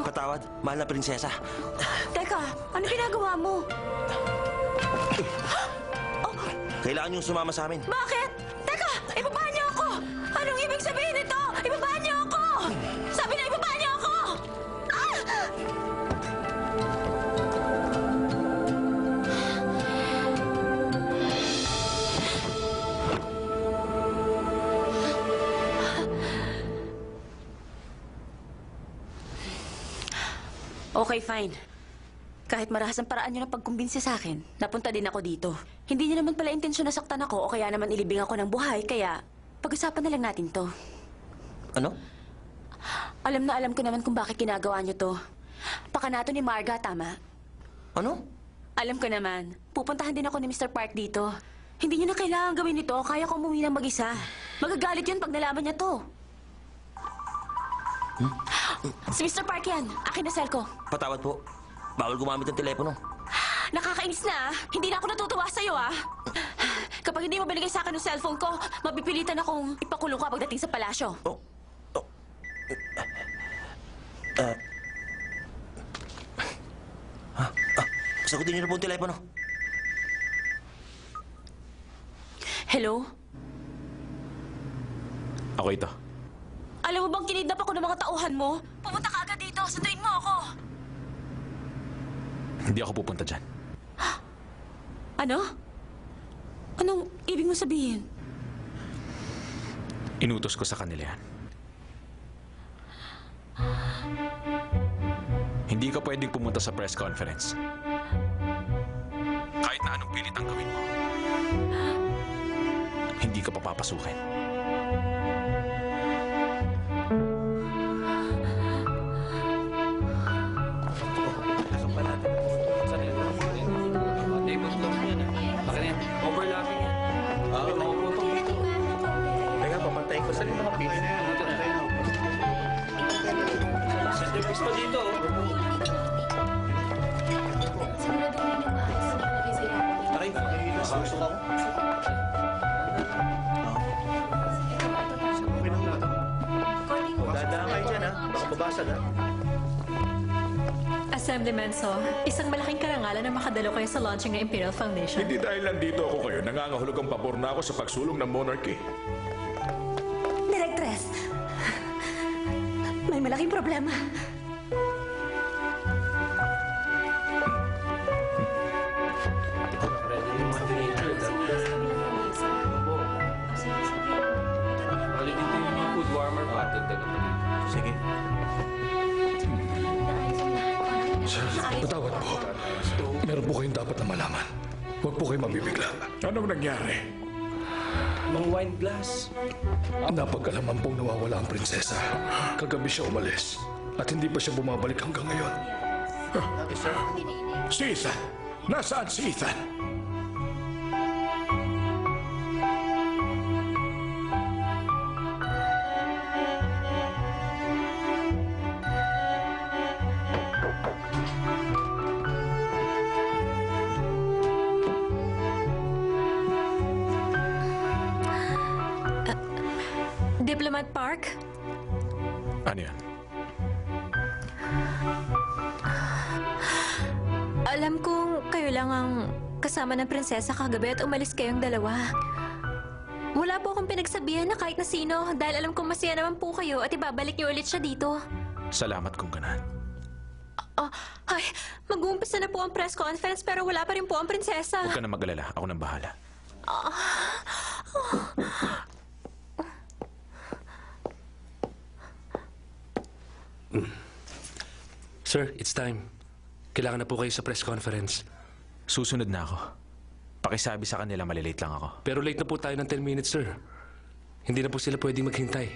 Patawad, mahal na prinsesa. Teka, ano ginagawa mo? Kailangan niyong sumama sa amin. Bakit? Teka, ibaba niyo ako! Anong ibig sabihin nito? Ibaba niyo ako! Sabi na ibaba niyo ako! Okay, fine. Kahit marahas ang paraan niyo ng pagkumbinsi sa akin, napunta din ako dito. Hindi niyo naman pala intensyon na saktan ako o kaya naman ilibing ako ng buhay, kaya pag-usapan na lang natin to. Ano? Alam ko naman kung bakit ginagawa niyo to. Pakanato ni Marga, tama? Ano? Alam ko naman. Pupuntahan din ako ni Mr. Park dito. Hindi niyo na kailangan gawin ito, kaya ko umuwi ng mag-isa. Magagalit yun pag nalaman niya to. Si Mr. Park yan. Akin na cell ko. Patawad po. Bawal gumamit ng telepono. Nakakainis na, ah. Hindi na ako natutuwa sa'yo, ah. Kapag hindi mo binigay sa akin yung cellphone ko, mapipilitan akong ipakulong ka pagdating sa palasyo. Sagutin niyo na po ang telepono. Hello? Ako ito. Alam mo bang kinidnap ako ng mga tauhan mo? Pumunta ka agad dito. Sunduin mo ako. Hindi ako pupunta dyan. Ano? Anong ibig mo sabihin? Inutos ko sa kanila yan. Hindi ka pwedeng pumunta sa press conference. Kahit na anong pilit ang gawin mo. Hindi ka papapasukin. Overlapping yan. Teka, papantayin ko. Saan yung mga pili na yan? Centerpiece pa dito. Aray, gusto ka mo? Dadaan kayo dyan, ha? Baka babasag, ha? Assemblyman So, isang malaking karangalan na makadalo kayo sa launching ng Imperial Foundation. Hindi dahil nandito ako kayo, nangangahulog ang pabor na ako sa pagsulong ng monarchy. Directress, may malaking problema. Bali dito yung food warmer pa. Sige. Patawad po. Meron po kayong dapat na malaman. Huwag po kayo mabibigla. Anong nangyari? Mang wine glass. Napagkalaman pong nawawala ang prinsesa. Kagabi siya umalis at hindi pa siya bumabalik hanggang ngayon. Si Ethan! Nasaan si Ethan? Diplomat Park? Ano yan? Alam kong kayo lang ang kasama ng prinsesa kagabi at umalis kayong dalawa. Wala po akong pinagsabihan na kahit na sino dahil alam kong masaya naman po kayo at ibabalik niyo ulit siya dito. Salamat kung ganan. Ay, mag-uumpisa na po ang press conference pero wala pa rin po ang prinsesa. Huwag ka na mag-alala. Ako nang bahala. Sir, it's time. Kailangan na po kayo sa press conference. Susunod na ako. Pakisabi sa kanila malilate lang ako. Pero late na po tayo ng 10 minutes, sir. Hindi na po sila pwedeng maghintay.